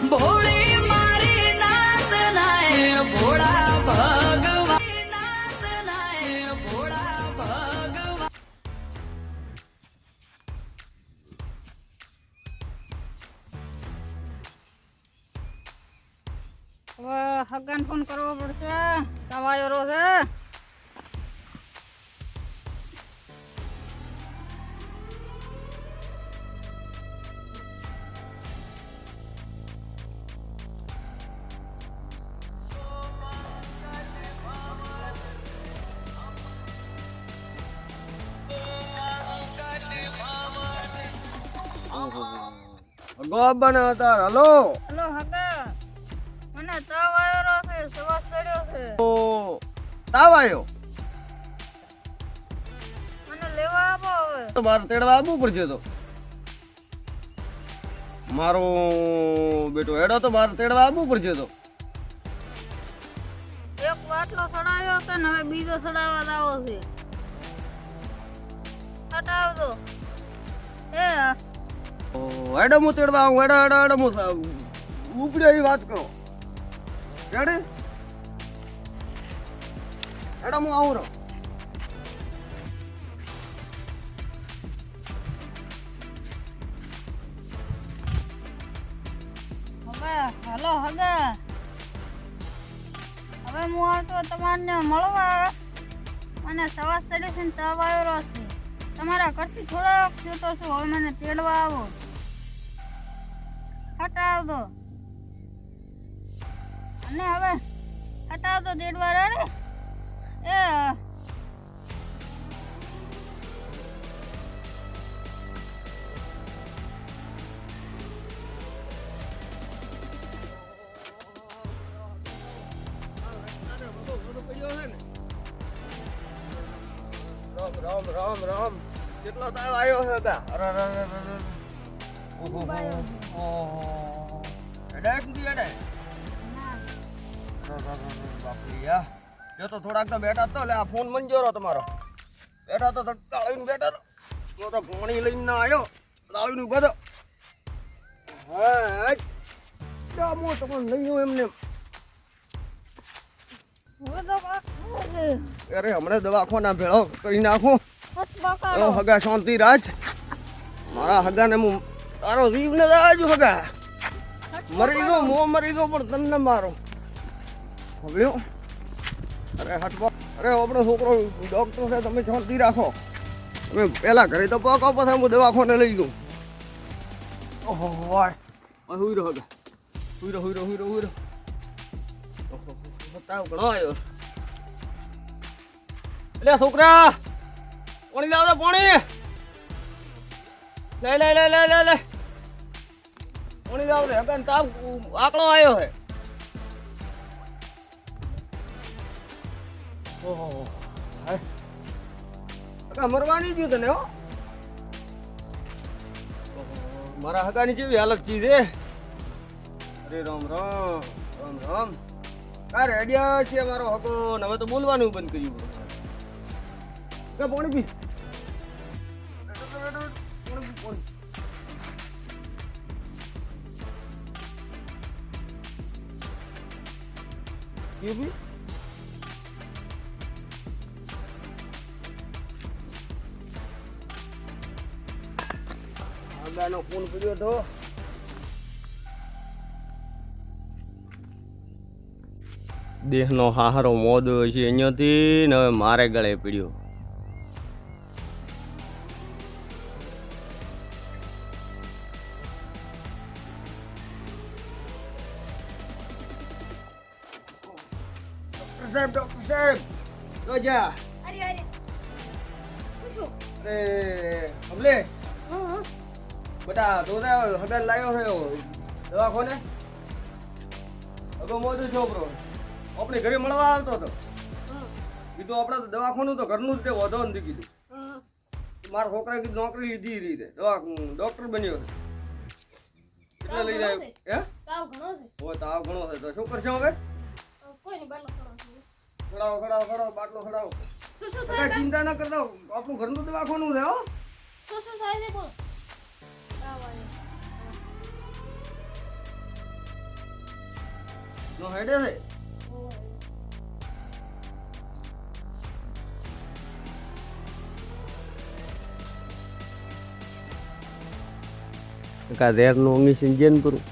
ભોળી મારી નાત નાય ભોળા ભગવાન નાત નાય ભોળા ભગવાન. હવે હગાન ફોન કરવો પડશે. કવાયો છે. ગોબન હતા. હલો હલો હગા, મને તાવ આવ્યો છે, શ્વાસ ચડ્યો છે. તાવ આવ્યો મને લેવા આવો હવે. તો મારે તેડવા આવવું પડશે. તો મારો બેટો હેડો તો મારે તેડવા આવવું પડશે. તો એક બાટલો સડાયો છે ને હવે બીજો સડાવવા જાવો છે. હટાવજો. હેડો હું તેડવા આવું. હેડો હેડો હેડો હું ઉપડી એવી વાત કરો. હેડે હેડો હું આવું રહું. હવે હલો હગા, હવે હું આવતો તમારને મળવા. મને શ્વાસ ચડ્યો છે ને તાવ આવ્યો છે. તમારા ઘરથી થોડોક છૂટો છું. હવે મને તેડવા આવો. હટાવજો. અને હવે હટાવજો તેડવા રેડે. રામ રામ રામ. કેટલો તાવ આવ્યો છે કા? અરે અરે અરે ઓહો ઓહો. હેડે કુદી હેડે. બાપરી યા જો તો થોડાક તો બેઠા તો લે. આ ફોન મંજોરો તમારો. બેઠા તો તાળીને બેઠા તો હું તો પાણી લઈને ના આવ્યો. તાળીનું બધો હા જામો તમને લઈ આવ્યો એમને. અરે હમણાં દવાખાના ભેળો કરી નાખું. હગા શાંતિ રાજ. મારા હગાને હું તારો જીવ ને રાજ. હગા મરી ગયો, મો મરી ગયો પણ તમને મારો હગડ્યો. અરે હટવા. અરે આપણો છોકરો ડોક્ટર છે, તમે શાંતિ રાખો. તમે પેલા ઘરે તો પાકો પછી હું દવાખાને લઈ ગયો. ઓહો હુઈ રહ્યો હગા. હુઈ રહ્યો હુઈ રહ્યો હુઈ રહ્યો હુઈ રહ્યો. તાવ ઘણો આવ્યો. એટલે છોકરા પાણી લાવ. પાણી લે લે લે લે લે લે પાણી લાવ દે. હગન તાવ આકડો આવ્યો હે. ઓહો હગા મરવાની ગયું તને. હો મારા હગાની જેવી હાલત ચીજ હે. અરે રામ રામ રામ રામ. કા રેડિયા છે મારો હગો ને હવે તો બોલવાનું બંધ કર્યું. પાણી પી. આગળનો ફોન કર્યો તો દેહનો હારો મોદો છે અહીંયાથી ને હવે મારે ગળે પીડ્યો. ડોક્ટર સાહેબ તો જા. અરે અબલે બેટા તો હગન લાવ્યો છે દવાખાને. હગો મોદો છોકરો આપણે ઘરે મળવા આવતો હતો. કીધું આપણે દવાખાનું તો ઘરનું જ તે વધો નથી કીધું. મારા છોકરાએ કીધું નોકરી લીધી રીતે ડોક્ટર બન્યો છે. એટલે લઈને આવ્યો. હે તાવ ઘણો છે. તો શું કરશો હવે? ખડાવો ખડાવો ખડાવો બાટલો ખડાવો. ચિંતા ના કરતા. આપણું ઘરનું દવાખાનું છે. હો નો હેડે છે કા દેર નું અંગી સિંજન પૂરું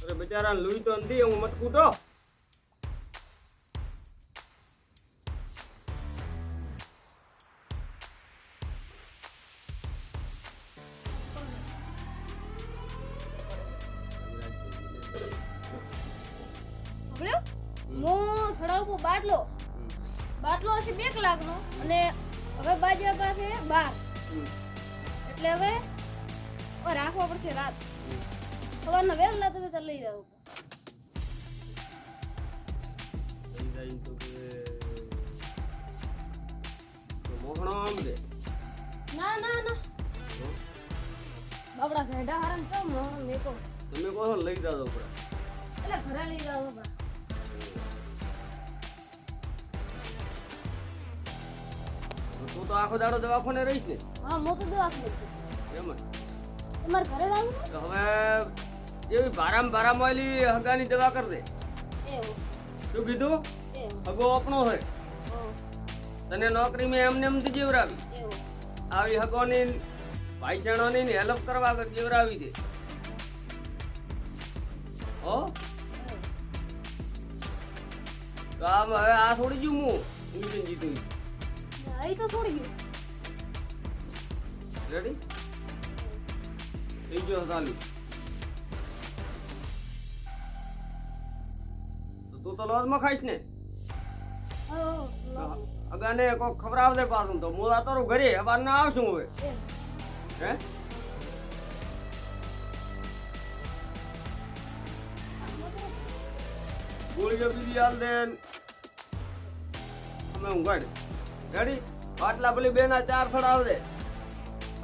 અરે બચારા લુઈ તો નથી હું મત કૂટો હું ખડાવું બાટલો બાટલો હશે 2 કલાકનો અને હવે બાજ્યા પાસે 12 એટલે હવે રાખવા પડશે રાત સવારના વહેલા તમે તો લઈ જાવ મોહણો આમ દે ના ના ના બાબડા ઘેડા હારન તો મોહણ મેકો તમે કહો છો લઈ જાવ ઉપર એટલે ઘરે લઈ જાવ બાબા તું તો આખો દાડો દવાખાને રહીશ ને હા મો તો દવાખાને એમ તમાર ઘરે લાવું તો હવે એવી બારામ વાલી હગાની દવા કર દે એવું શું કીધું એવું હગો આપણો છે તને નોકરી મેં એમને એમથી જીવરાવી એવું આવી હગોની ભાઈચાણોની ને હેલ્પ કરવા જીવરાવી દે હો તો આમ હવે આ થોડી જુ હું ઊંચી જીતું આઈ તો છોડી ગયું રેડી થઈ ગયો ચાલુ તો તું તો લોજમાં ખાઈશ ને અગાને કોક ખવડાવ દે પાછું તો હું આ તારું ઘરે હવાર ના આવશું હવે હે ગોળીઓ બીજી હાલ દે અમે ઊંઘાડ રેડી પાટલા પેલી 2 ના 4 ખડાવ દે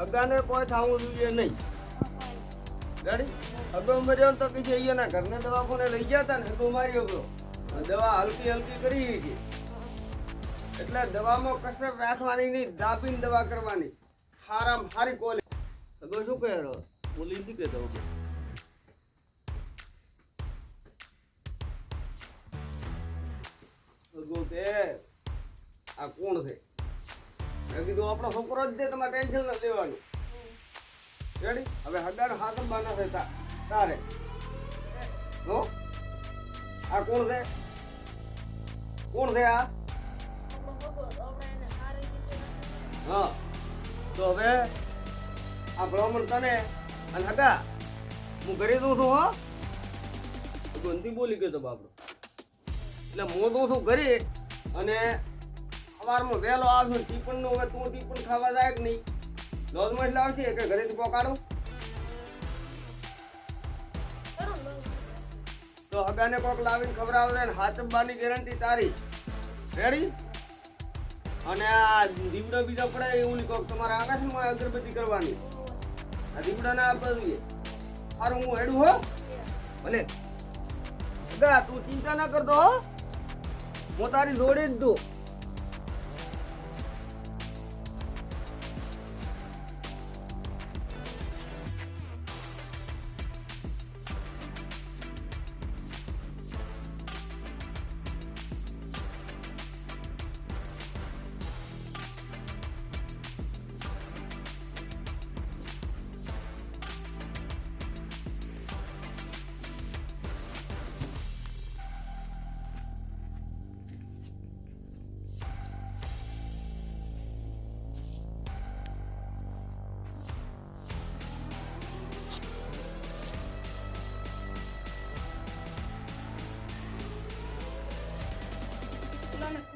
અગાને કોઈ થાવું જોઈએ નહીં રેડી અગો મર્યો તો કઈ છે ના ઘરને દવાખાને લઈ ગયા હતા ને તો મારી ગયો દવા હલકી કરી છે એટલે દવામાં કસર રાખવાની નહીં દાબીને દવા કરવાની હારામ હારી કોલે અગો શું કહે હું લીધી કે દવા અગો કે આ કોણ છે મેં કીધું આપણો છોકરો જ છે તમારે ટેન્શન ન લેવાનું રેડી હવે હગાનો હાથ બાના છે તારે હો આ કોણ છે આ હા તો હવે આ બ્રાહ્મણ તને અને હગા હું ઘરે દઉં છું હો ગંદી બોલી ગયો તો બાપડો એટલે હું દઉં છું ઘરે અને સવારમાં વહેલો આવશું ટીપણ નું હવે તું ટીપણ ખાવા જાય કે નહીં લોજમાં એટલે આવશે કે ઘરેથી પકાડું તો હગાને કોક લાવીને ખવડાવશે ને હાચબવાની ગેરંટી તારી રેડી અને આ દીવડા બીજા પડે એવું નહીં કોક તમારે આકાશમાં અગરબત્તી કરવાની આ દીવડા ના આપવા જોઈએ સારું હું હેડું હો ભલે હગા તું ચિંતા ના કરતો હો હું તારી જોડે જ દઉં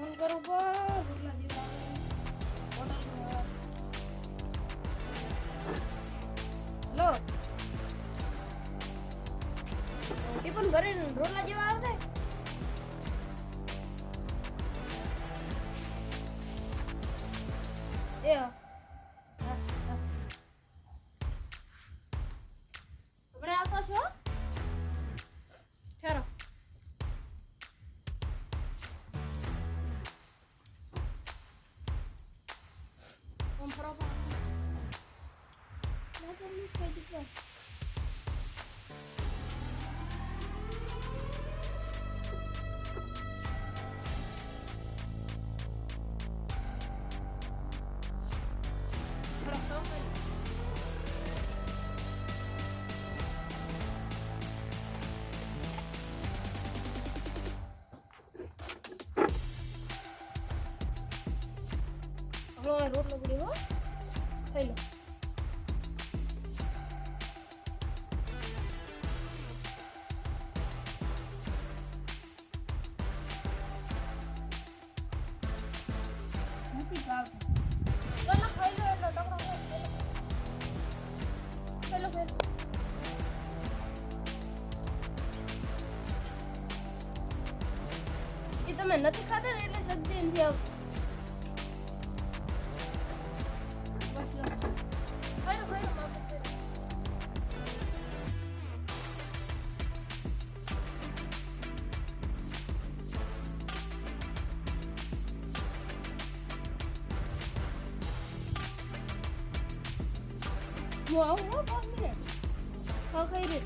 ફોન કરું લો ટિફિન ઘરે રોટલા જેવા આવશે એ તમે આવતો છો ઠેરો રોટલો પડી હો ખાઈ લો નથી ભાવતું ચાલો ખાઈ લો એટલો ટકરો ખાઈ લો એ તમે નથી ખાતા ને એટલે શક્તિ નથી આવતી હું આવું હો 5 મિનિટ ખાઈ રે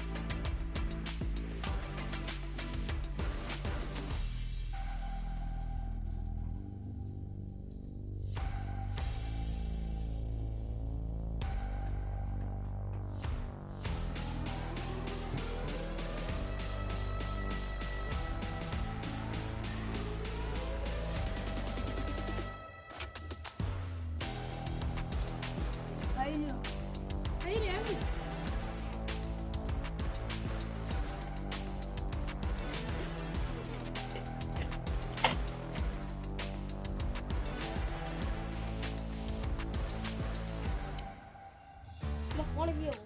કોણ ગયો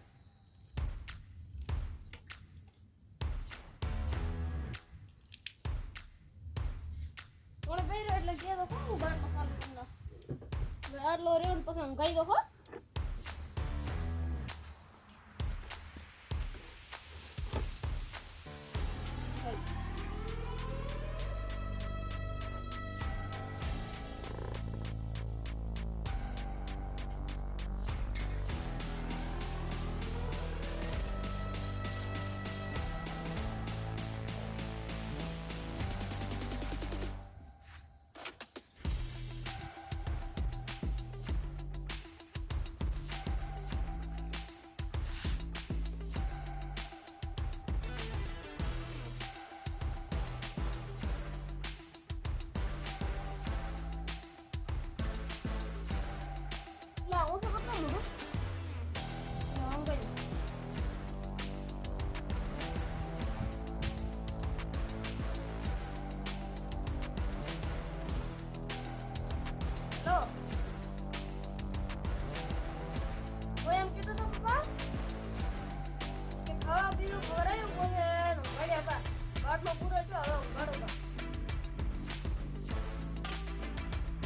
કોણ પહેર્યો એટલે કે તો કોણ બાર મસાલો તમને આટલો રેવન પસંદ ગાઈ દો હો હું તો કરતો હું નામ ગઈ લો ઓય એમ કીધું તો પપ્પા કે ખાવા પીવું ભરાયું પોસે ગળ્યા પા બાટલો પૂરો છો હવે ગાડો પા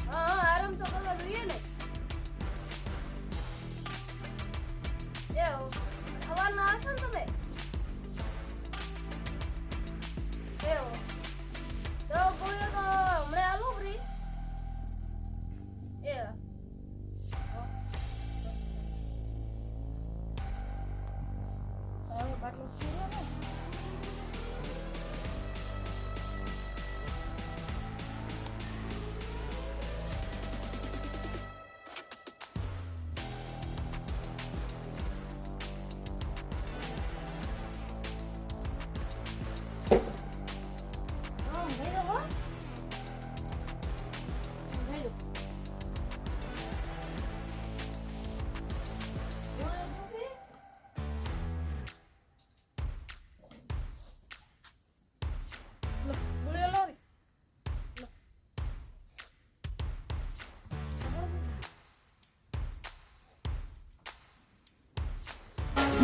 હા આરામ તો કરવા જોઈએ ને હવાના આવશો ને તમે એવું તો બોલ્યો તો હમણાં આલું ફ્રી એ બાટલો પૂરો ને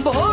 બોલ